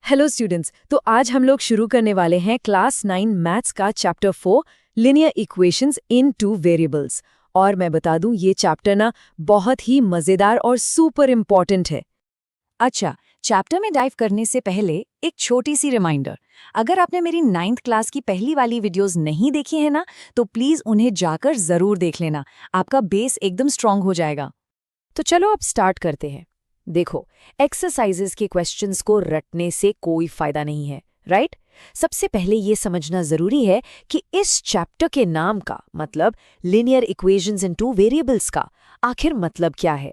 Hello students, तो आज हम लोग शुरू करने वाले हैं क्लास 9 मैथ्स का चैप्टर 4 लिनियर इक्वेशंस इन टू वेरिएबल्स। और मैं बता दूं ये चैप्टर ना बहुत ही मज़ेदार और सुपर इम्पॉर्टेंट है। अच्छा, चैप्टर में डाइव करने से पहले एक छोटी सी रिमाइंडर। अगर आपने मेरी 9th क्लास की पहली वाली वीडियोस नहीं देखी है ना, तो प्लीज उन्हें जाकर जरूर देख लेना। आपका बेस एकदम स्ट्रांग हो जाएगा। तो चलो अब स्टार्ट करते हैं। देखो, एक्सरसाइजेस के क्वेश्चंस को रटने से कोई फायदा नहीं है, राइट? सबसे पहले ये समझना जरूरी है कि इस चैप्टर के नाम का मतलब लिनियर इक्वेशंस इन टू वेरिएबल्स का आखिर मतलब क्या है।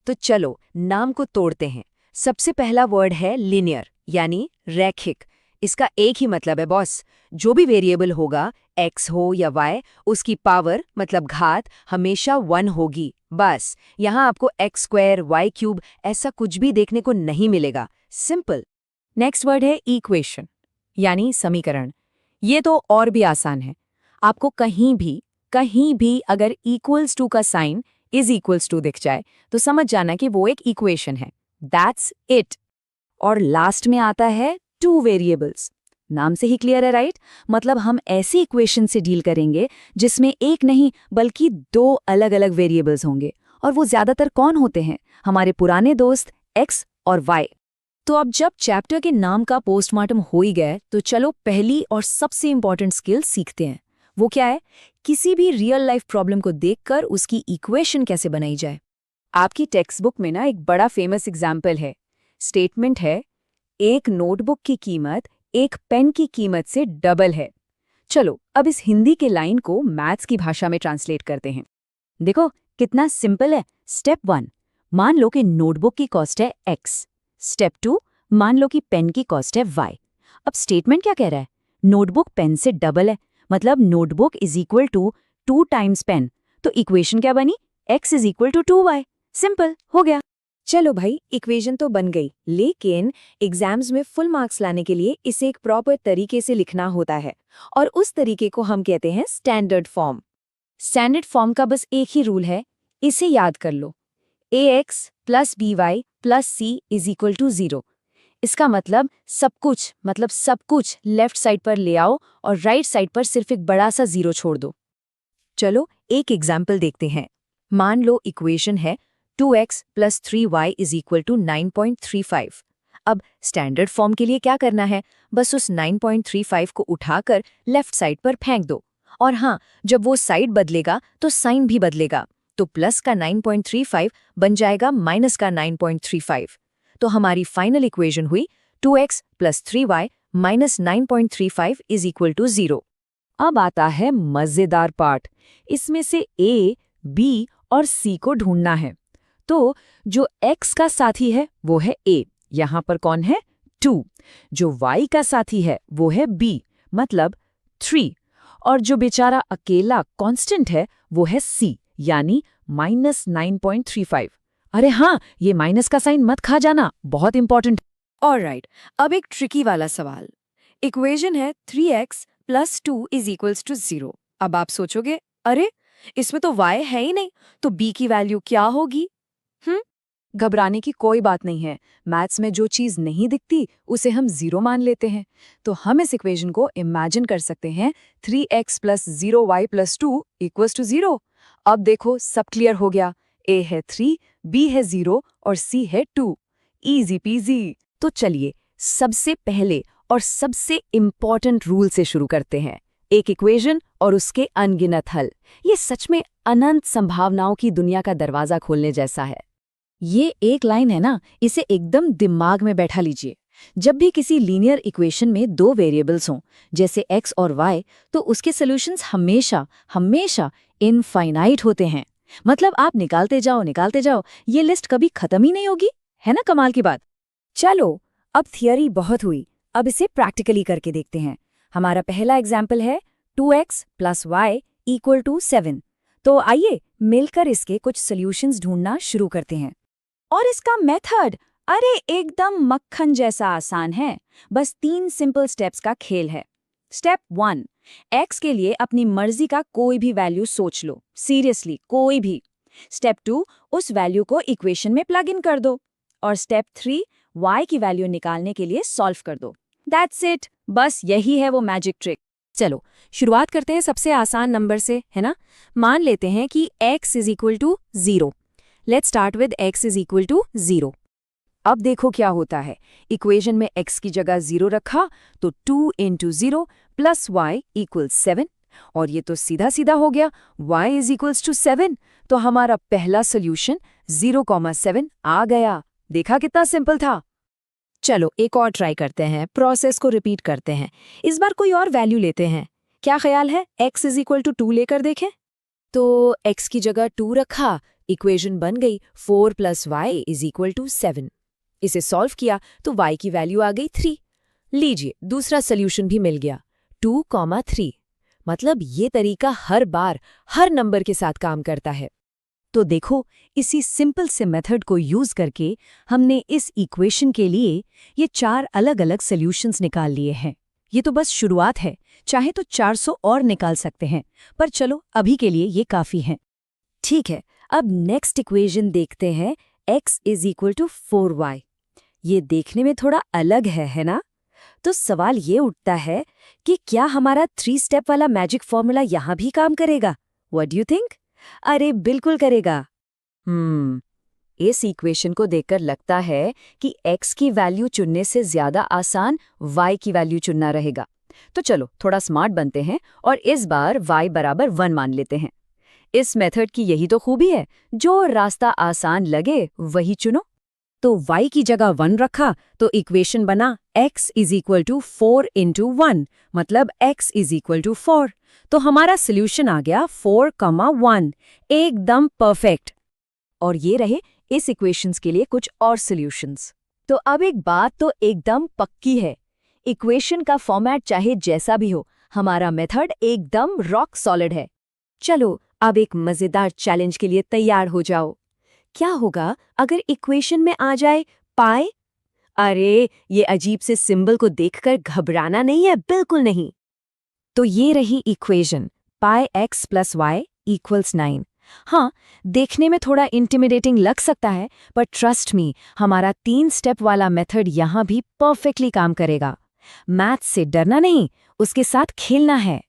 तो चलो नाम को तोड़ते हैं। सबसे पहला वर्ड है लिनियर, यानी रैखिक। इसका एक ही मतलब है बॉस, जो भी वेरिएबल होगा, x हो या y, उसकी पावर मतलब घात हमेशा 1 होगी। बस यहाँ आपको x² y³ ऐसा कुछ भी देखने को नहीं मिलेगा। सिंपल। नेक्स्ट वर्ड है इक्वेशन, यानी समीकरण। ये तो और भी आसान है। आपको कहीं भी अगर इक्वल्स टू का साइन इज इक्वल्स टू दिख जाए तो समझ जाना कि वो एक इक्वेशन है। That's it. और लास्ट में आता है टू वेरिएबल्स। नाम से ही क्लियर है, राइट? मतलब हम ऐसी इक्वेशन से डील करेंगे जिसमें एक नहीं बल्कि दो अलग अलग वेरिएबल्स होंगे। और वो ज्यादातर कौन होते हैं? हमारे पुराने दोस्त x और y। तो अब जब चैप्टर के नाम का पोस्टमार्टम हो ही गया, तो चलो पहली और सबसे इंपॉर्टेंट स्किल सीखते हैं। वो क्या है? किसी भी रियल लाइफ प्रॉब्लम को देखकर उसकी इक्वेशन कैसे बनाई जाए। आपकी टेक्स्ट बुक में ना एक बड़ा फेमस एग्जाम्पल है। स्टेटमेंट है, एक नोटबुक की कीमत एक पेन की कीमत से डबल है। चलो अब इस हिंदी के लाइन को मैथ्स की भाषा में ट्रांसलेट करते हैं। देखो कितना सिंपल है। स्टेप 1, मान लो कि नोटबुक की कॉस्ट है x। स्टेप 2, मान लो कि पेन की कॉस्ट है y। अब स्टेटमेंट क्या कह रहा है? नोटबुक पेन से डबल है, मतलब notebook is equal to 2 times pen. तो इक्वेशन क्या बनी? x is equal to 2y। Simple हो गया। चलो भाई, इक्वेशन तो बन गई, लेकिन एग्जाम्स में फुल मार्क्स लाने के लिए इसे एक प्रॉपर तरीके से लिखना होता है, और उस तरीके को हम कहते हैं स्टैंडर्ड फॉर्म। स्टैंडर्ड फॉर्म का बस एक ही रूल है, इसे याद कर लो। ax plus by plus c is equal to 0। इसका मतलब सब कुछ लेफ्ट साइड पर ले आओ और राइट साइड पर सिर्फ एक बड़ा सा 0 छोड़ दो। चलो एक एग्जाम्पल देखते हैं। मान लो इक्वेशन है 2x plus 3y is equal to 9.35। अब स्टैंडर्ड फॉर्म के लिए क्या करना है? बस उस 9.35 को उठाकर लेफ्ट साइड पर फेंक दो। और हाँ, जब वो साइड बदलेगा तो साइन भी बदलेगा। तो प्लस का 9.35 बन जाएगा माइनस का 9.35। तो हमारी फाइनल इक्वेशन हुई 2x plus 3y minus 9.35 is equal to 0। अब आता है मजेदार पार्ट। इसमें से a, b और c को ढूंढना है। तो जो x का साथी है वो है a, यहां पर कौन है? 2। जो y का साथी है वो है b, मतलब 3। और जो बेचारा अकेला कांस्टेंट है वो है c, यानी माइनस 9.35। अरे हाँ, ये माइनस का साइन मत खा जाना, बहुत इंपॉर्टेंट। ऑलराइट, अब एक ट्रिकी वाला सवाल। इक्वेशन है 3x plus 2 is equals to 0। अब आप सोचोगे, अरे इसमें तो y है ही नहीं, तो b की वैल्यू क्या होगी? घबराने की कोई बात नहीं है। मैथ्स में जो चीज़ नहीं दिखती उसे हम 0 मान लेते हैं। तो हम इस इक्वेशन को इमेजिन कर सकते हैं 3x plus 0y plus 2 equals to 0। अब देखो सब क्लियर हो गया। a है 3, b है 0 और c है 2। Easy PG. तो चलिए सबसे पहले और सबसे इम्पॉर्टेंट रूल से शुरू करते हैं। एक इक्वेशन और उसके अनगिनत हल। ये सच में अनंत संभावनाओं की दुनिया का दरवाजा खोलने जैसा है। ये एक लाइन है ना, इसे एकदम दिमाग में बैठा लीजिए। जब भी किसी लीनियर इक्वेशन में दो वेरिएबल्स हों, जैसे x और y, तो उसके सॉल्यूशंस हमेशा इनफाइनाइट होते हैं। मतलब आप निकालते जाओ, ये लिस्ट कभी खत्म ही नहीं होगी। है ना कमाल की बात? चलो अब थियरी बहुत हुई, अब इसे प्रैक्टिकली करके देखते हैं। हमारा पहला एग्जाम्पल है 2x plus y equal to 7। तो आइए मिलकर इसके कुछ सॉल्यूशंस ढूंढना शुरू करते हैं। और इसका मेथड, अरे एकदम मक्खन जैसा आसान है। बस 3 सिंपल स्टेप्स का खेल है। स्टेप 1, x के लिए अपनी मर्जी का कोई भी वैल्यू सोच लो, सीरियसली कोई भी। स्टेप 2, उस वैल्यू को इक्वेशन में प्लग इन कर दो। और स्टेप 3, y की वैल्यू निकालने के लिए सॉल्व कर दो। दैट्स इट, बस यही है वो मैजिक ट्रिक। चलो शुरुआत करते हैं सबसे आसान नंबर से, है ना। मान लेते हैं कि x is equal to 0। Let's start with x is equal to 0। अब देखो क्या होता है, इक्वेशन में x की जगह 0 रखा तो 2 इंटू 0 प्लस y इक्वल्स 7, और ये तो सीधा सीधा हो गया, y इज इक्वल्स टू 7। तो हमारा पहला सोल्यूशन 0,7 आ गया। देखा कितना सिंपल था। चलो एक और ट्राई करते हैं, प्रोसेस को रिपीट करते हैं। इस बार कोई और वैल्यू लेते हैं। क्या ख्याल है, x इज इक्वल टू 2 लेकर देखें। तो x की जगह 2 रखा, इक्वेशन बन गई 4 plus Y is equal to 7। इसे सॉल्व किया तो y की वैल्यू आ गई 3। लीजिए दूसरा सोल्यूशन भी मिल गया, 2,3। मतलब ये तरीका हर बार हर नंबर के साथ काम करता है। तो देखो, इसी सिंपल से मेथड को यूज करके हमने इस इक्वेशन के लिए ये 4 अलग अलग सॉल्यूशंस निकाल लिए हैं। ये तो बस शुरुआत है, चाहे तो 400 और निकाल सकते हैं, पर चलो अभी के लिए ये काफी है। ठीक है, अब नेक्स्ट इक्वेशन देखते हैं, x is equal to 4y। ये देखने में थोड़ा अलग है ना। तो सवाल ये उठता है कि क्या हमारा 3 स्टेप वाला मैजिक फॉर्मूला यहाँ भी काम करेगा? What do you think? अरे बिल्कुल करेगा। इस इक्वेशन को देखकर लगता है कि x की वैल्यू चुनने से ज्यादा आसान y की वैल्यू चुनना रहेगा। तो चलो थोड़ा स्मार्ट बनते हैं और इस बार y बराबर 1 मान लेते हैं। इस मेथड की यही तो खूबी है, जो रास्ता आसान लगे वही चुनो। तो y की जगह 1 रखा तो इक्वेशन बना x is equal to 4 into 1, मतलब x इज इक्वल टू 4। तो हमारा सोल्यूशन आ गया 4,1, एकदम परफेक्ट। और ये रहे इस इक्वेशंस के लिए कुछ और सॉल्यूशंस। तो अब एक बात तो एकदम पक्की है, इक्वेशन का फॉर्मेट चाहे जैसा भी हो, हमारा मेथड एकदम रॉक सॉलिड है। चलो अब एक मजेदार चैलेंज के लिए तैयार हो जाओ। क्या होगा अगर इक्वेशन में आ जाए पाई? अरे ये अजीब से सिंबल को देखकर घबराना नहीं है, बिल्कुल नहीं। तो ये रही इक्वेशन, पाई x प्लस वाई इक्वल्स 9। हाँ, देखने में थोड़ा इंटिमिडेटिंग लग सकता है, पर ट्रस्ट मी, हमारा 3 स्टेप वाला मेथड यहाँ भी परफेक्टली काम करेगा। मैथ्स से डरना नहीं, उसके साथ खेलना है।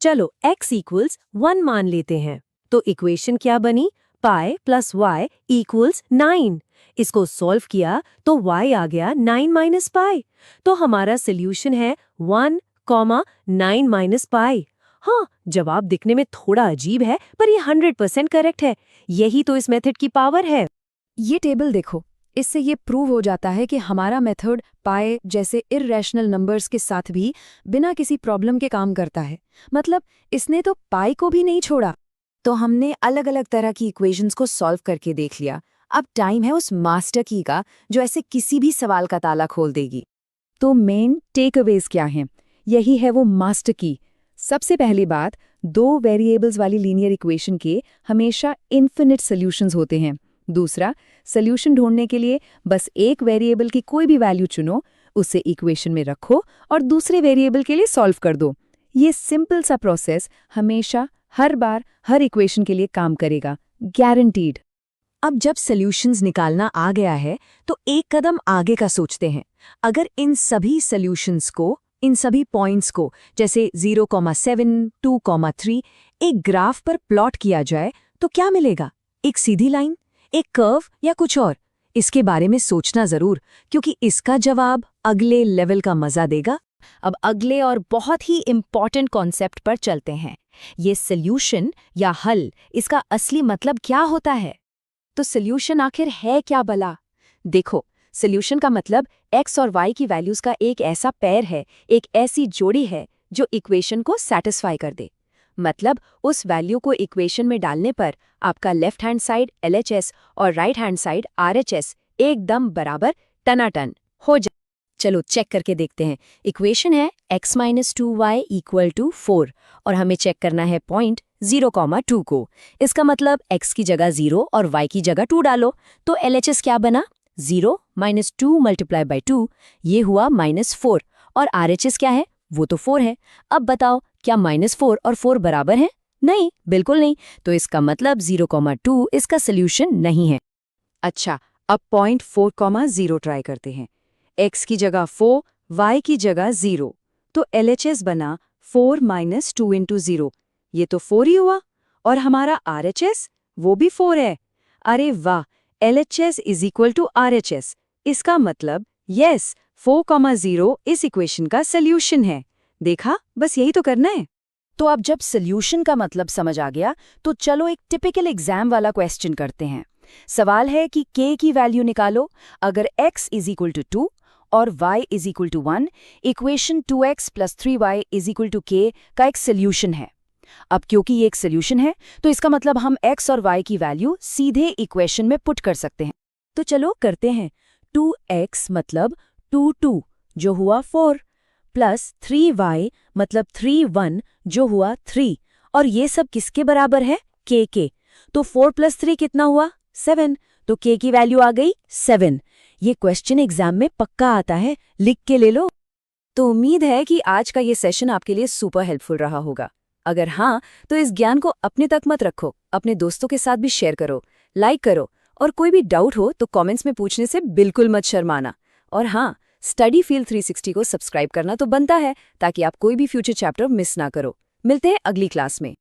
चलो x इक्वल्स 1 मान लेते हैं। तो इक्वेशन क्या बनी? Pi plus Y equals 9। इसको सॉल्व किया तो y आ गया 9 माइनस पाई। तो हमारा सोल्यूशन है 1,9 माइनस पाई। हाँ, जवाब दिखने में थोड़ा अजीब है, पर ये 100% करेक्ट है। यही तो इस मेथड की पावर है। ये टेबल देखो, इससे ये प्रूव हो जाता है कि हमारा मेथड पाई जैसे इररेशनल नंबर्स के साथ भी बिना किसी प्रॉब्लम के काम करता है। मतलब इसने तो पाई को भी नहीं छोड़ा। तो हमने अलग अलग तरह की इक्वेशंस को सॉल्व करके देख लिया। अब टाइम है उस मास्टर की का, जो ऐसे किसी भी सवाल का ताला खोल देगी। तो मेन टेकअवेज क्या हैं? यही है वो मास्टर की। सबसे पहली बात, 2 वेरिएबल्स वाली लीनियर इक्वेशन के हमेशा इन्फिनिट सॉल्यूशंस होते हैं। दूसरा, सॉल्यूशन ढूंढने के लिए बस एक वेरिएबल की कोई भी वैल्यू चुनो, उसे इक्वेशन में रखो और दूसरे वेरिएबल के लिए सॉल्व कर दो। ये सिंपल सा प्रोसेस हमेशा हर बार हर इक्वेशन के लिए काम करेगा, गारंटीड। अब जब सॉल्यूशंस निकालना आ गया है तो एक कदम आगे का सोचते हैं। अगर इन सभी सॉल्यूशंस को, इन सभी पॉइंट्स को जैसे 0,7, 2,3 एक ग्राफ पर प्लॉट किया जाए तो क्या मिलेगा? एक सीधी लाइन, एक कर्व या कुछ और? इसके बारे में सोचना जरूर, क्योंकि इसका जवाब अगले लेवल का मजा देगा। अब अगले और बहुत ही इंपॉर्टेंट कॉन्सेप्ट पर चलते हैं। ये सॉल्यूशन या हल, इसका असली मतलब क्या होता है? तो सॉल्यूशन आखिर है क्या भला? देखो, सॉल्यूशन का मतलब x और y की वैल्यूज का एक ऐसा पेयर है, एक ऐसी जोड़ी है जो इक्वेशन को सैटिस्फाई कर दे। मतलब उस वैल्यू को इक्वेशन में डालने पर आपका लेफ्ट हैंड साइड LHS और राइट हैंड साइड RHS एकदम बराबर टनाटन हो जाए। चलो चेक करके देखते हैं। इक्वेशन है x minus 2y equal to 4 और हमें चेक करना है पॉइंट 0,2 को। इसका मतलब x की जगह 0 और y की जगह 2 डालो, तो LHS क्या बना? 0 माइनस 2 मल्टीप्लाई बाई 2, ये हुआ -4। और RHS क्या है? वो तो 4 है। अब बताओ, क्या -4 और 4 बराबर हैं? नहीं, बिल्कुल नहीं। तो इसका मतलब 0,2 इसका सोल्यूशन नहीं है। अच्छा, अब पॉइंट 4,0 ट्राई करते हैं। x की जगह 4, y की जगह 0, तो LHS बना 4 - 2 × 0, ये तो 4 ही हुआ। और हमारा RHS वो भी 4 है। अरे वाह, LHS = RHS। इसका मतलब यस, 4,0 इस इक्वेशन का सल्यूशन है। देखा, बस यही तो करना है। तो अब जब सॉल्यूशन का मतलब समझ आ गया, तो चलो एक टिपिकल एग्जाम वाला क्वेश्चन करते हैं। सवाल है कि k की वैल्यू निकालो। अगर x = 2 और y = 1, equation 2x + 3y = k का एक सॉल्यूशन है। अब क्योंकि ये एक सॉल्यूशन है, तो इसका मतलब हम x और y की वैल्यू सीधे इक्वेशन में पुट कर सकते हैं। तो चलो करते हैं। 2x मतलब 2 जो हुआ 4, प्लस 3y मतलब 3 जो हुआ 3, और ये सब किसके बराबर है? k के। तो 4 + 3 कितना हुआ? 7, तो k की वैल्यू आ गई 7। ये क्वेश्चन एग्जाम में पक्का आता है, लिख के ले लो। तो उम्मीद है कि आज का ये सेशन आपके लिए सुपर हेल्पफुल रहा होगा। अगर हाँ, तो इस ज्ञान को अपने तक मत रखो, अपने दोस्तों के साथ भी शेयर करो, लाइक करो, और कोई भी डाउट हो तो कमेंट्स में पूछने से बिल्कुल मत शर्माना। और हाँ, स्टडी फील 360 को सब्सक्राइब करना तो बनता है, ताकि आप कोई भी फ्यूचर चैप्टर मिस ना करो। मिलते हैं अगली क्लास में।